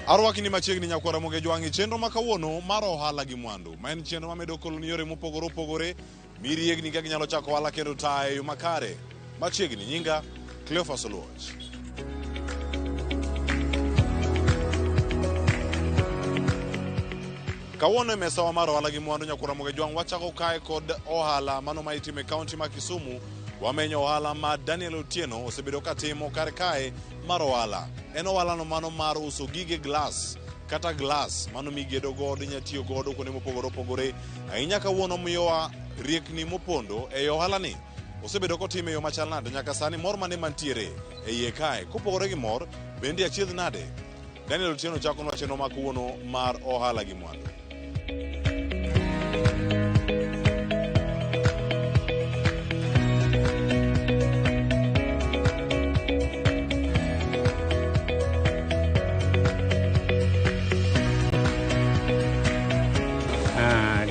Arwaki ni machiegni nyakwara moge jwangi chenro makawuono mar ohala gi mwandu. Ma en chenro mamedo koloni yore mopogore opogore. Miri yegni kaka nyalo chako ohala kendo tayo makare. Machiegni nyinga Salon. Kawuono mesa mar ohala gi mwandu nyakwara moge jwang wachako kae kod ohala mano ma itime kaunti ma Kisumu. Wamenyo ohala ma Daniel Otieno osebedo katimo kar kae mar ohala. En ohala no mano mar uso gige glass kata glass mano migedo godo nyatiyo godo kuonde mopogore opogore. Ahinya kawuono miyowa riekni mopondo e ohala ni. Osebedo kotime yo machal nade nyaka sani mor mane mantiere e iye kae. Kopogore gi mor bende achiedh nade. Daniel Otieno chako nwa chenro makawuono mar ohala gi mwandu.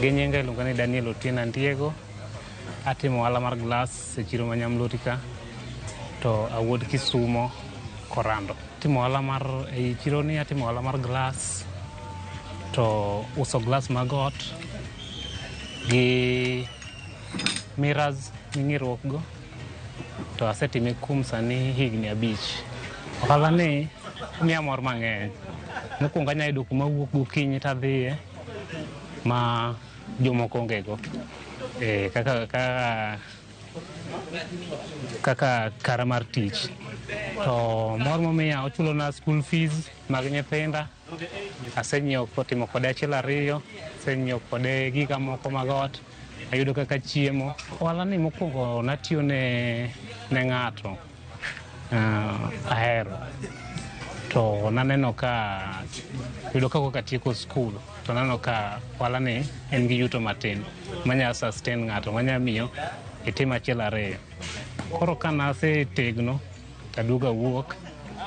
Genyenga ilungani Daniel Otieno Diego. Atimo ohala mar glass e chiro manyamlotika to awuod Kisumo Korando. Atimo ohala mar e chiro ni atimo ohala mar glass to uso glass magot gi mirrors ming'irruok go to asetime kuom sani higni 5. Ohala ni miya mor mang'eny. Mokwongo anya yudo kuma wuok gokinyi tadhiye ma jomoko ongego kaka kara mar tich. To mor momiya ochulo na school fees mag nyithinda. Asenyiewo kotimo kode achiel ariyo, asenyiewo kode giga moko mag ot, ayudo kaka chiemo. Ohala ni mokwongo natiyo ne ng'ato ahero. To naneno ka yudo ka katieko skul to naneno ka ohala ni en gi yuto matin manya sustain ng'ato manya miyo itim achiel ariyo. Koro ka nasetegno taduoga wuok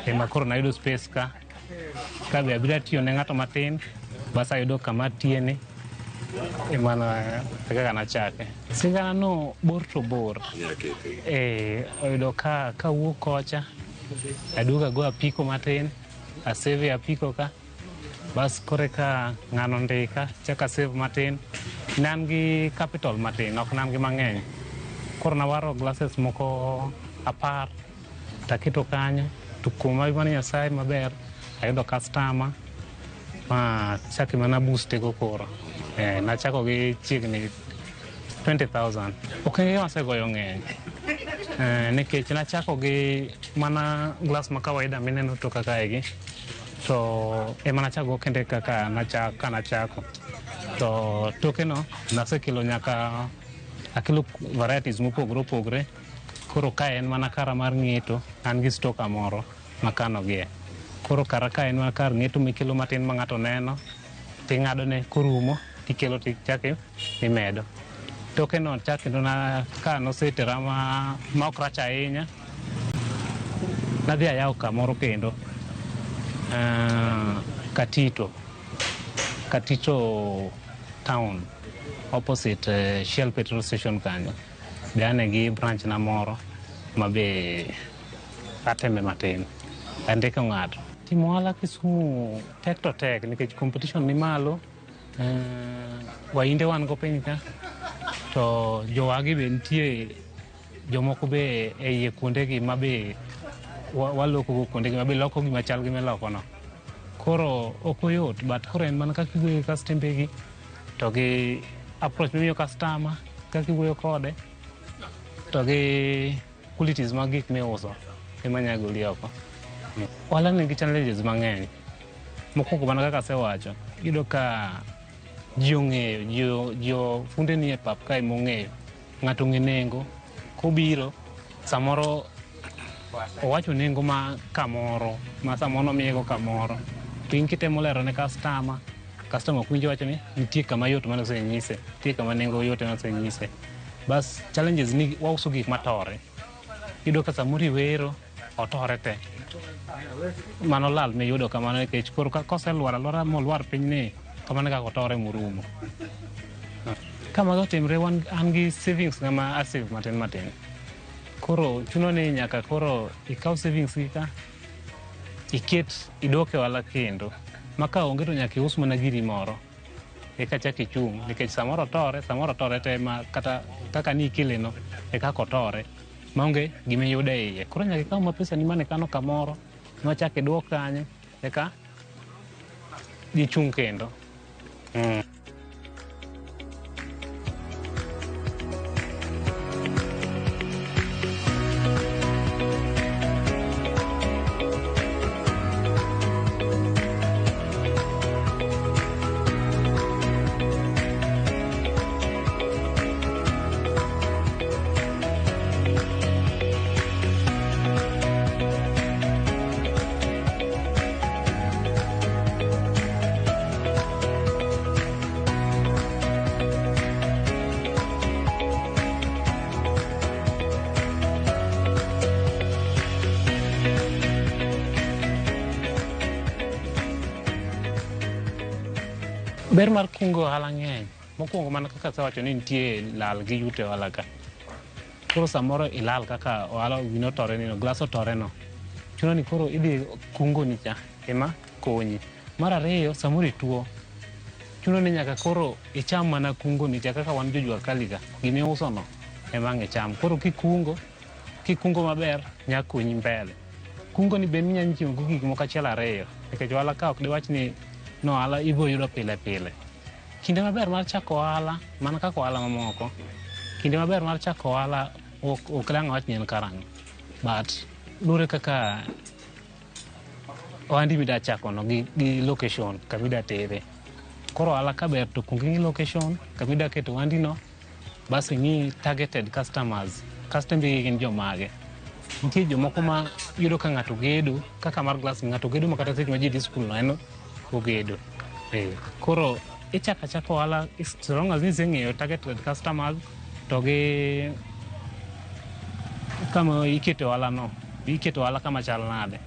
ema koro nayudo space ka be abira tiyo ne ng'ato matin basa ayudo kama tiene ema kaka nachake. Sigana no bor to bor. Oyudo ka wuok kocha aduoga go apiko matin, asave apiko ka, bas kore ka ng'ano ndika, chaka save matin, nan gi capital matin, ok nan gi mang'eny. Koro nawaro glasses moko 10, taketo kanyo, to kuma imani Nyasaye maber, ayudo customer, ma chaki mana boost go koro. Nachako gi chiegni 20,000. Okenge masegoyo ng'eny. Nikech nachako gi mana glass ma kawaida mineno to kaka egi to ema nachako kende kaka nachako to tokeno nasekelo nyaka akelo varieties mopogore opogore. Koro ka en mana kara mar ng'eto an gi stoka moro makano gie. Koro kara ka en mana kar ng'eto mikelo matin ma ng'ato neno ting'ado ne korumo tikelo tichake imedo. Tokeno chak kendo na ka nosetera ma ok rach ahinya nadhi ayawo kamoro kendo Katito town opposite Shell petrol station kanyo be ane gi branch na moro ma be ateme matin andiko ng'ato. Timo ohala Kisumu tek to tek nikech competition ni malo. Wainde wan go piny ka to jowagi be nitie jomoko be e iye kuondegi ma be waloko go kuondegi ma be loko gima chal gi melokono. Koro ok oyot but koro en mana kaka iwuoyo gi kastembegi to gi approach mimiyo customer kaka iwuoyo kode to gi qualities mag gik miuso ema nyalo goli oko. Ohala nigi challenges mang'eny. Mokwongo mana kaka asewacho, iyudo ka ji ong'eyo, ji funde ni e pap kae mong'eyo. Ng'ato ng'e nengo, kobiro, samoro owacho nengo ma kamoro, ma samoro nomiego kamoro. To in kitemo lero ne customer kwinjo wacho ni nitie kama yot mane osenyise, nitie kama nengo yot mane osenyise. Bas challenges ni wauso gik matore. Iyudo ka samoro iwero, otore te. Mano lal miyudo kamano nikech koro koselwar alwora molwar piny ni kamano kaka otore murumo. Kama gotimre an gi savings ngama asave matin. Koro chuno ni nyaka koro ikaw savings ka iket idoke wala kendo maka onge to nyaka ius mana giri moro eka chak ichung nikech samoro tore te ma kata kaka ni ikileno e kaka otore maonge gima iyude iye. Koro nyaka ikaw ma pesa ni mane kano kamoro ma chak iduok kanyo eka gichung kendo. Ber mar kungo ohala ng'eny. Mokwongo mana kaka asewacho ni nitie lal gi yuto e ohala ka. Koro samoro ilal kaka ohala gino tore nino, glass otore no. Chuno ni koro idhi kungo ni cha ema konyi. Mar ariyo samoro ituo. Chuno ni nyaka koro icham mana kungo ni cha kaka wan jojua kali ka. Gimi uso no ema ang' icham. Koro kikungo maber nya konyi mbele. Kungo ni ben minya nchiwo go gik moko achiel ariyo. Nikech ohala ka ok diwach ni no ohala ibo yudo pile pile. Kinde maber mar chako ohala, mana kaka ohala mamoko, kinde maber mar chako ohala ok dang' awach ni en karang'o. But lure kaka ohandi mida chako no gi location kamida tere. Koro ohala ka ber to kuong ing'i location kamida keto ohandi no, bas ing'i targeted customers. Customer gin jomage. Nitie jomoko ma yudo ka ng'ato gedo, kaka mar glass ng'ato gedo makata seche ma ji dhi skul no en ogedo. Koro ichako achako ohala so long as niseng'eyo targeted customers to gi kama iketo ohala no, iketo ohala kama chal nade.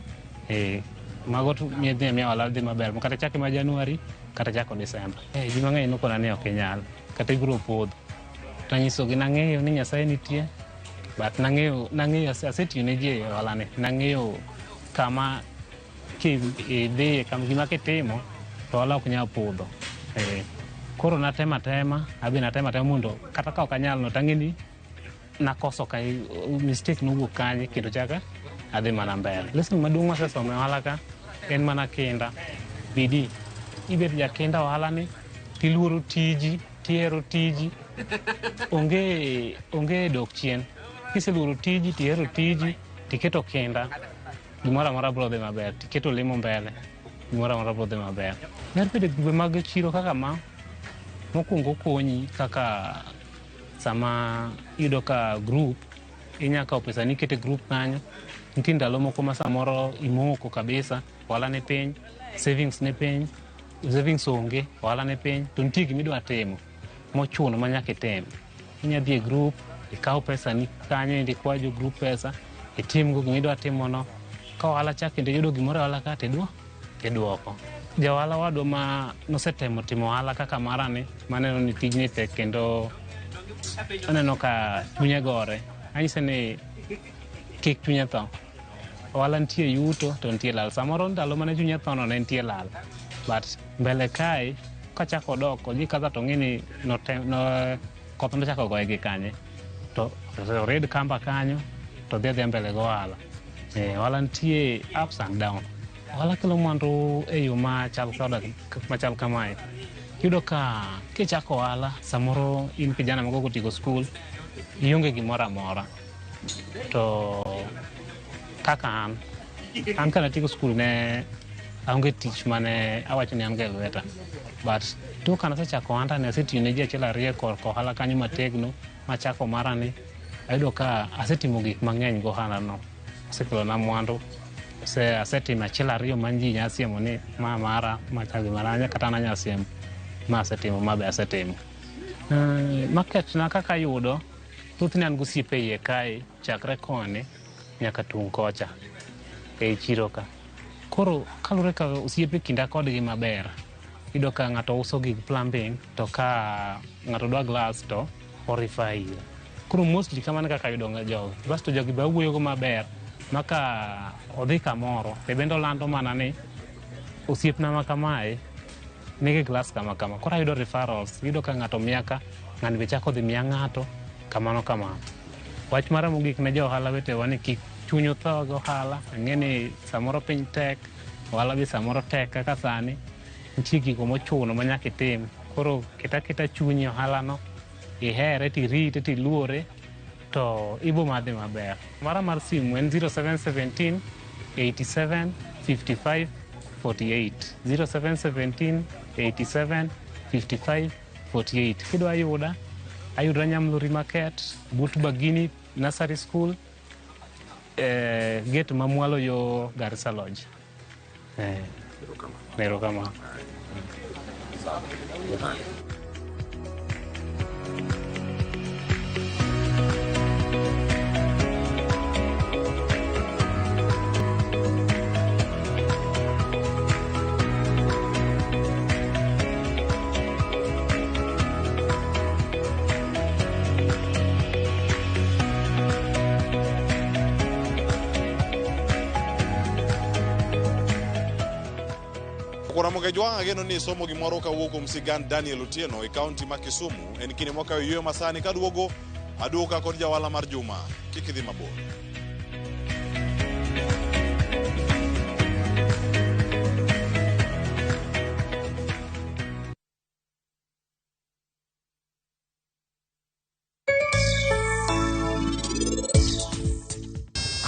Mago to miyo ohala dhi maber. Kata chake ma Januari kata chako Desemba. Ji mang'eny nokona ni ok inyal kata ibiro podho. Tanyisogi nang'eyo ni Nyasaye nitie, but nang'eyo asetiyo ne ji e ohala ni. Nang'eyo kama kidhi kama gima kitimo to ohala ok nyal podho. Koro natema mondo kata ka ok anyal no tang'eni nakoso ka mistake nowuok kanye kendo chaka adhi mana mbele. Lesson maduong' masesomo e ohala ka en mana kinda. Bidii. Ibet jakinda ohala ni tiluoro tiji, tihero tiji. Onge dok chien. Kiseluoro tiji, tihero tiji, tiketo kinda, gimoro amora biro dhi maber. Tiketo lemo mbele, gimoro amora biro dhi maber. Ber bedo gibe mag chiro kaka ma mokwongo konyi kaka sama yudo ka group inya kawo pesa ni kete group kanyo. Nitie ndalo moko ma samoro imoko kabisa, ohala ne piny, savings ne piny, savings onge, ohala ne piny, to nitie gimidwa timo mochuno ma nyaka itim. Inya dhi e group, ikaw pesa ni kanyo, indi kwa jo group pesa, itim go gimidwa timo no. Ka ohala chak kendo yudo gimoro ohala ka tiduoko. Ja ohala wadwa ma nosetemo timo ohala kaka marani, maneno ni tijni tek kendo aneno ka chunye gore. Anyise ni kik chunye tho. Ohala nitie yuto to nitie lal. Samoro ndalo mane chunye tho no ne nitie lal. But mbele kae kachako doko ji kaza to ng'ini koth nochako goye gi kanye. To red kamba kanyo to dhi mbele go ohala. Ohala nitie ups and down. Ohala kelo mwandu e yo machal kamae. Yudo ka kichako ohala samoro in kijana mago tigo skul, ionge gimoro amora. To kaka an kana tigo skul ne aonge tich mane awacho ni an ge lweta. But to kana sechako ohanda ne asetiyo ne ji achiel ariyo korko ohala kanyo mategno machako marani, ayudo ka asetimo gik mang'eny go ohala no. Asekelo na mwandu. Asetimo achiel ariyo man ji nyasiemo ni ma mara machagi maranya kata na nyasiemo ma asetimo mabe asetimo. Market na kaka yudo thothne an gosiepe iye kae chakre koni nyaka tung' kocha e chiro ka. Koro kalure ka osiepe kinda kodgi maber, yudo ka ng'ato uso gig plumbing to ka ng'ato dwa glass to orifai. Koro mostly kamano kaka yudo jogo. Basto jogi be wuoyo go maber maka odhi kamoro, bende olando mana ni osiepna ma kamae nigi class kama koro ayudo referrals, yudo ka ng'ato miaka ng'ani be chako dhi miya ng'ato kamano. Wach mara mogik ne jo ohala wetewa ni kik chunyu tho go ohala, ng'eni samoro piny tek, ohala be samoro tek kaka sani, nitie gigo mochuno ma nyaka itim. Koro kita chunyi ohala no, ihere tirite tiluore to ibo madhi maber. Mara mar simu en 0717 87 55 48 0717 87 55 48. Kidwa ayuda Nyamluri Market, but Bagini Nursery School, get mamwalo yo Garissa Lodge. Nero kama. Kuramuke jwang ageno ni somo gimoro kawuok kuom sigand Daniel Otieno e kaunti ma Kisumu en kinde mokayo yweyo masani kaduogo aduoka kod jawala mar juma. Kik idhi mabor.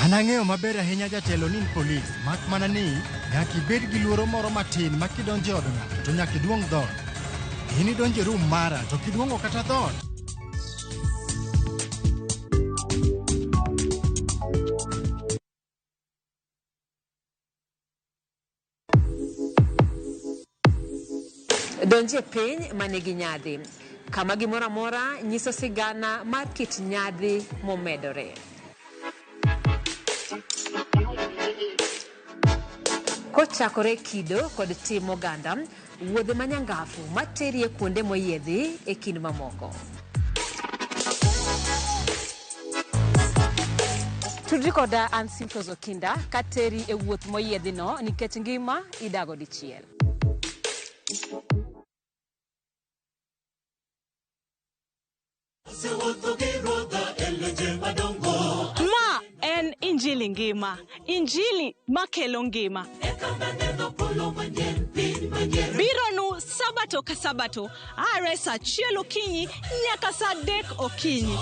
Anang'eyo maber ahinya jatelo ni polis, mak mana ni nyaka ibed gi luoro moro matin ma kidonjo e od ng'ato to nyaka iduong dhoot. In idonjo e rum mara to kiduongo kata dhoot. Donje piny manigi nyadhi, kama gimoro amora nyiso sigana mar kit nyadhi momedore. Kochakore kido kod tim oganda, wuodhe manyangafu materie kuonde moyiedhi e kind mamoko. Tudri koda an Simtos Okinda kateri e wuoth moyiedhi no nikech ngima idago dichiel. Ma en Injili ngima, Injili makelo ngima. Bironu sabato ka sabato, are sa achiel okinyi nyaka sa 3 okinyi.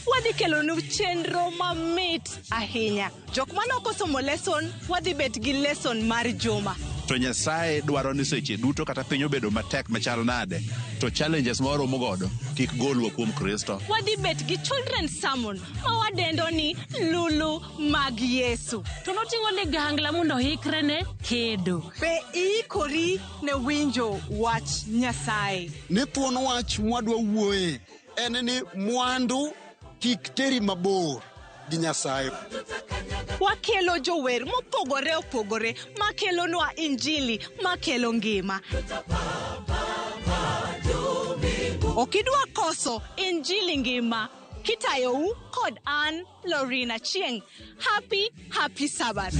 Wadhi kelonu chenro mamit ahinya. Jok manok osomo lesson, wadhi bet gi lesson mar juma. To Nyasaye dwaro ni seche duto kata piny obedo matek machal nade, to challenges moro mogodo kik golwa kuom Kristo. Wadhi bet gi children's sermon ma wadendo ni Lulu mag Yesu. To noting'o ligangla mondo hikre ne kedo. Be iikori ne winjo wach Nyasaye. Ne thuon wach mwadwa wuoye en ni mwandu kik teri mabor gi Nyasaye. Wakelo jower mopogore opogore makelonwa Injili makelo ngima. Okidwa koso Injili ngima kitayou kod an Lorina Chieng. Happy Sabbath.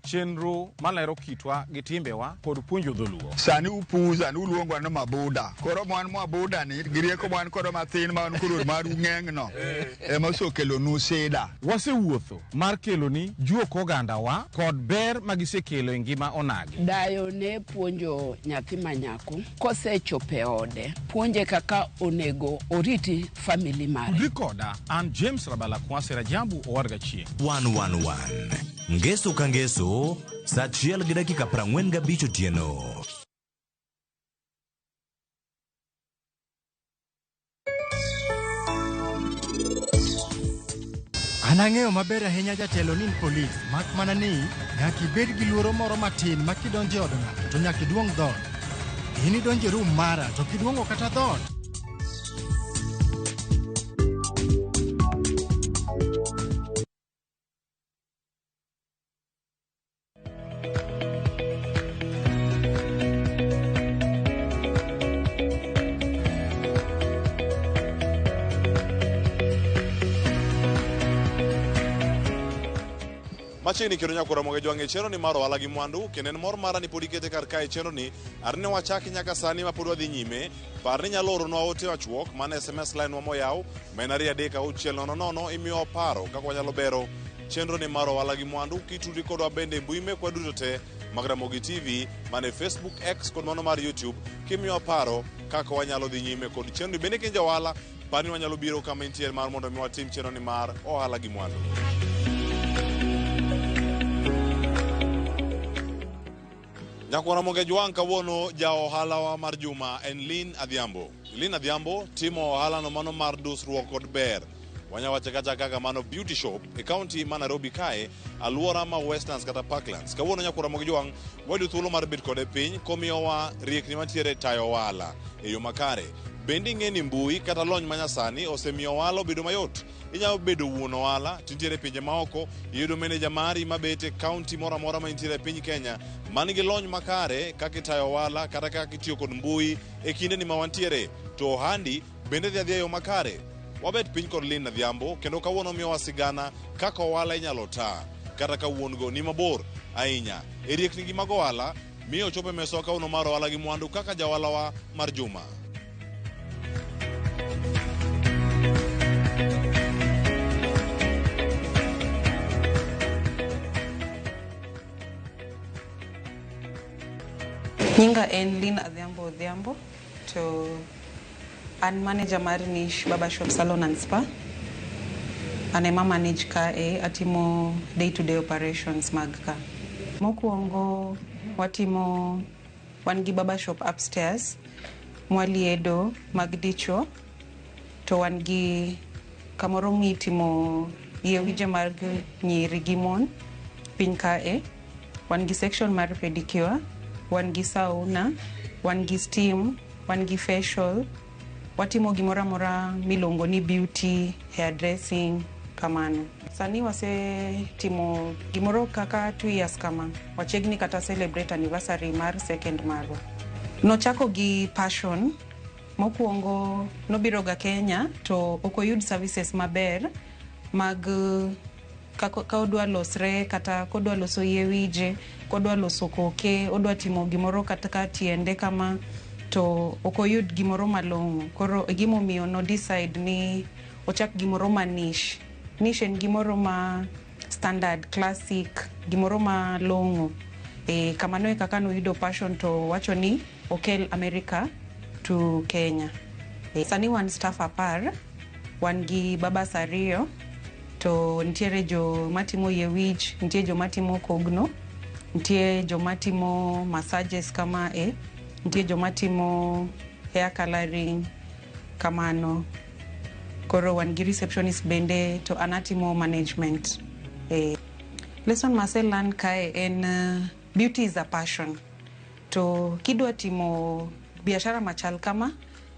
Chenro malero kitwa gi timbewa kod puonjo dholuo. Sani upuza ni uluongwa na mabuda. Koro mwan mabuda ni girieko mwan koro mathin man kuro maru ng'eng'no. Ema sokelo nu seda. Wasewuotho mar kelo ni juok oganda wa kod ber magisekelo e ngima onagi. Dayo ne puonjo nyathi manyako kosechope ode. Puonje kaka onego oriti family mare. Rikoda an James Rabala Kwasi Rajabu Owarga Chieng. 111 Ngeso ka ngeso, saa 1:45 otieno. Anang'eyo maber ahinya jatelo ni polis, mak mana ni nyaka ibed gi luoro moro matin ma kidonjo e od ng'ato to nyaka iduong dhoot. In idonjo e rum mara to kiduongo kata dhoot. Machiegni kendo nyakura moge jwang'e chero ni mar Ohala Gi Mwandu, kendo en mor mara ni pod ikete kar kae chero ni arne wachaki nyaka sani ma pod wadhi nyime. Par ni nyalo oronwa ote wachuok mana SMS line wa moyaw ma en 23600 imiyo paro kaka wanyalo bero chenro ni mar Ohala Gi Mwandu kitudi kodwa bende mbui mekwa duto te mag Ramogi TV mane Facebook, X kod mano mar YouTube kimiyo paro kaka wanyalo dhi nyime kod chenro ni bende kinja ohala par ni wanyalo biro kama intiere mar mondo mi watim chenro ni mar Ohala Gi Mwandu. Nyakwana moge jwang' kawuono ja ohala wa mar juma en Lin Adhiambo. Lin Adhiambo timo ohala no mano mar dusruok kod ber. Wanyawache kaka mano beauty shop e county ma Nairobi kae, aluora ma Westlands kata Parklands. Kawuono nyakura moge jwang' wayudo thuolo mar bet kode piny komiyowa riekni mantiere tayo ohala e yo makare. Bende ing'e ni mbui kata lony manyasani osemiyo ohala obedo mayot. Inyalo bedo wuon ohala tintiere pinje maoko, iyudo meneja mari mabete county moro amora ma intiere piny Kenya manigi lony makare kaka itayo ohala kata kaka itiyo kod mbui e kinde ni ma wantiere. To ohandi bende dhi adhiya yo makare. Wabet piny kod Lin Adhiambo kendo kawuono miyo wasigana kaka ohala inyalo taa kata ka wuon go ni mabor ahinya. E riekni gi mag ohala miyo chopo e meso kawuono mar Ohala Gi Mwandu kaka ja ohala wa mar juma. Nyinga en Lin Adhiambo to an manager mar niche barbershop salon and spa. An ema manage ka atimo day-to-day operations mag ka. Mokuongo watimo wan gi barbershop upstairs, mwaliedo mag dicho, to wan gi kamoro mitimo yewije mag nyiri gi mon piny ka wan gi section mar pedicure, wan gi sauna, wan gi steam, wan gi facial, watimo gimoro amora milongo ni beauty, hairdressing, kamano. Sani wase timo gimoro kaka 2 years kama, wachiegni kata celebrate anniversary mar second marwa. Nochako gi passion, mokuongo nobiro ga Kenya to okoyud services maber mag ka odwa losre kata kodwa loso yewije, kodwa loso koke, odwa timo gimoro kata ka tiende kama to okoyud gimoro malong'o. Koro gimomiyo no decide ni ochak gimoro ma niche. Niche en gimoro ma standard, classic, gimoro ma long'o. Kamano e kaka noyudo passion to wacho ni okel America to Kenya. Sani wan staff apar, wan gi babas ariyo, to ntiere jo matimo yewich, ntiere jo matimo kogno, ntiere jo matimo massages kama ntiere jo matimo hair coloring kamano. Koro wan gi receptionist bende to anatimo management. Lesson maselan kae en beauty is a passion. To kidwa timo biashara machal kama,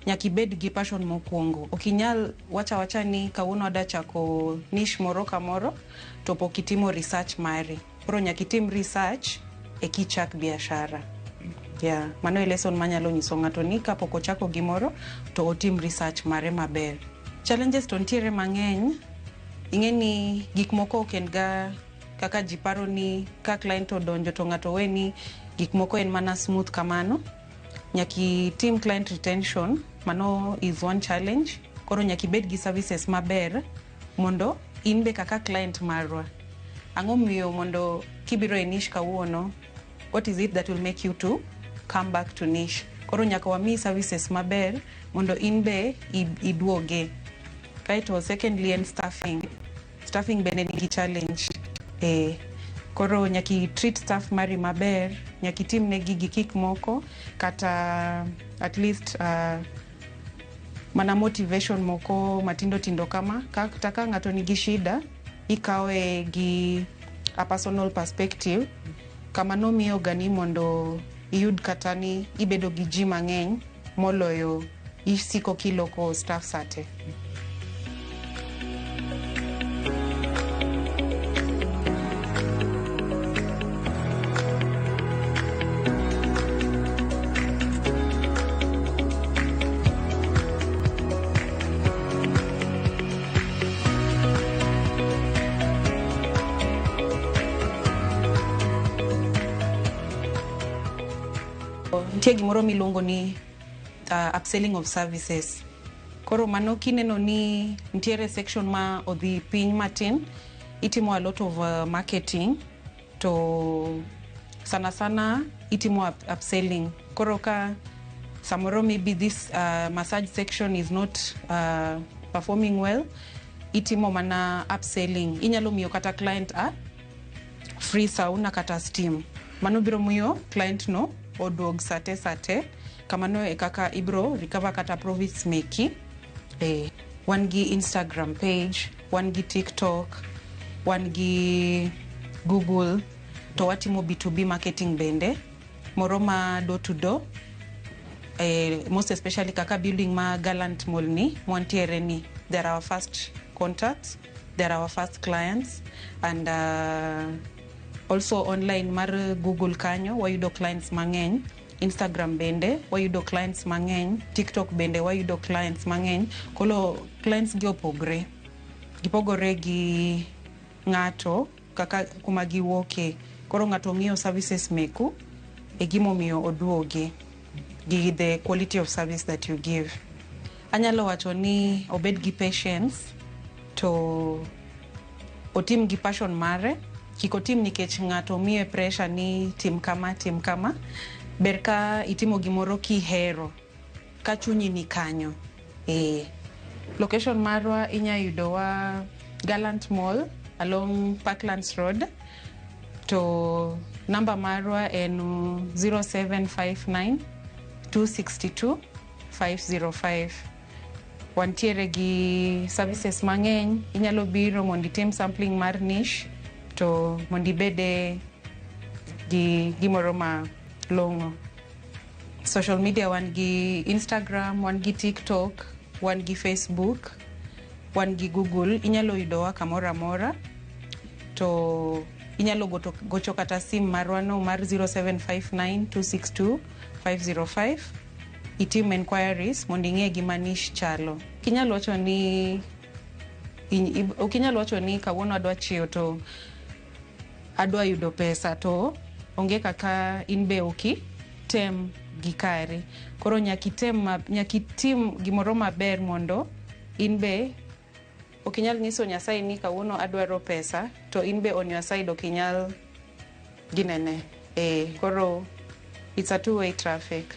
nyaki bed gi passion mokuongo. Okinyal wacha ni kawuono ada chako niche moro kamoro to pokitimo research mari. Koro nyaki tim research kichak biashara. Mano e lesson manyalo nyiso ng'ato ni kapok ochako gimoro to otim research mare maber. Challenges to ntiere mang'eny. Ing'e ni gik moko oken ga kaka jiparo ni ka client odonjo to ng'ato we ni gik moko en mana smooth kamano. Nyaki team client retention, mano is one challenge. Koro nyaki bed gi services maber mondo inbe kaka client marwa. Ang'o miyo mondo kibiro e niche kawuono, what is it that will make you to come back to niche? Koro nyaka wami services maber mondo inbe iduoge. Kaito secondly and staffing. Staffing bende nigi challenge. Koro nyaki treat staff mari maber, nyaki tim ne gigi kik moko, kata at least mana motivation moko matindo tindo kama, kata ka ng'ato nigi shida, ikawe gi a personal perspective, kama no miyo gani mondo iyud kata ni ibedo gi ji mang'eny, moloyo isiko kiloko staff sate. nitie gimoro miluongo ni upselling of services. Koro mano kineno ni nitiere section ma odhi piny matin, itimo a lot of marketing to sana itimo upselling. Koro ka samoro maybe this massage section is not performing well, itimo mana upselling. Inyalo miyo kata client a free sauna kata steam. Mano biro miyo client no oduog sate kamano e kaka ibro recover kata profits meki. Wan gi Instagram page, wan gi TikTok, wan gi Google, to watimo B2B marketing bende, moro ma door to door, most especially kaka building ma Gallant Mall ni, mwantiere ni. They're our first contacts, they're our first clients, and also online mar Google kanyo, wayudo clients mang'eny. Instagram bende wayudo clients mang'eny, TikTok bende wayudo clients mang'eny. Kolo clients gi gipogore gi ng'ato kaka kuma giwoke. Koro ng'ato ng'iyo services meku e gimomiyo oduogi gi the quality of service that you give. Anyalo wacho ni obed gi patience to otim gi passion mare, kiko tim nikech ng'ato miye pressure ni tim kama. Berka itimo gimoro kihero, ka chunyi ni kanyo. Location marwa inya yudowa Gallant Mall along Parklands Road, to number marwa en 0759 262 505. Wantiere gi services mang'eny, inyalo biro mondi tim sampling mar niche, to mondi bede gi gimoro ma longo. Social media wan gi Instagram, wan gi TikTok, wan gi Facebook, wan gi Google. Inyalo yudowa kamora mora, to inyalo gocho kata sim marwa no mar 0759 262 505. Itim inquiries mondi ng'e gima niche chalo. Kinyalo wacho ni kawuono adwa chiewo to adwa yudo pesa, to onge kaka inbe tem gikari. Koro nyakitim gimoro maber mondo inbe okinyal nyiso Nyasaye ni kawuono adwaro pesa, to inbe on your side okinyal ginene. Koro it's a two-way traffic.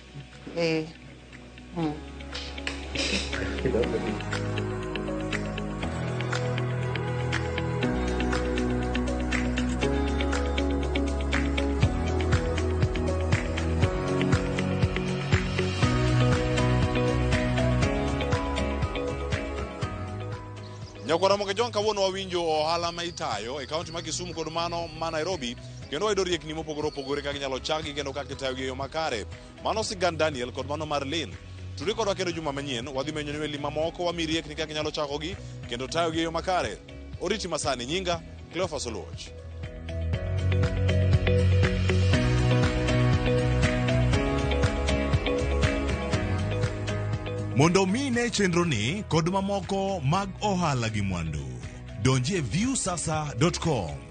Nyakwara moke jon kawuono wawinjo ohala ma itayo e kaunti ma Kisumu kod mano ma Nairobi, kendo wayudo riekni mopogore opogore kaka inyalo chagi kendo kaka itayogi e yo makare. Mano sigand Daniel kod mano mar Lin. Tudri kodwa kendo juma manyien, wadhi menyo ni weli mamoko wami riekni kaka inyalo chakogi kendo tayogi e yo makare. Oriti masani, nyinga Cleophas Oluoch. Mondo mine chenro ni kod mamoko mag Ohala Gi Mwandu, donji e viewsasa.com.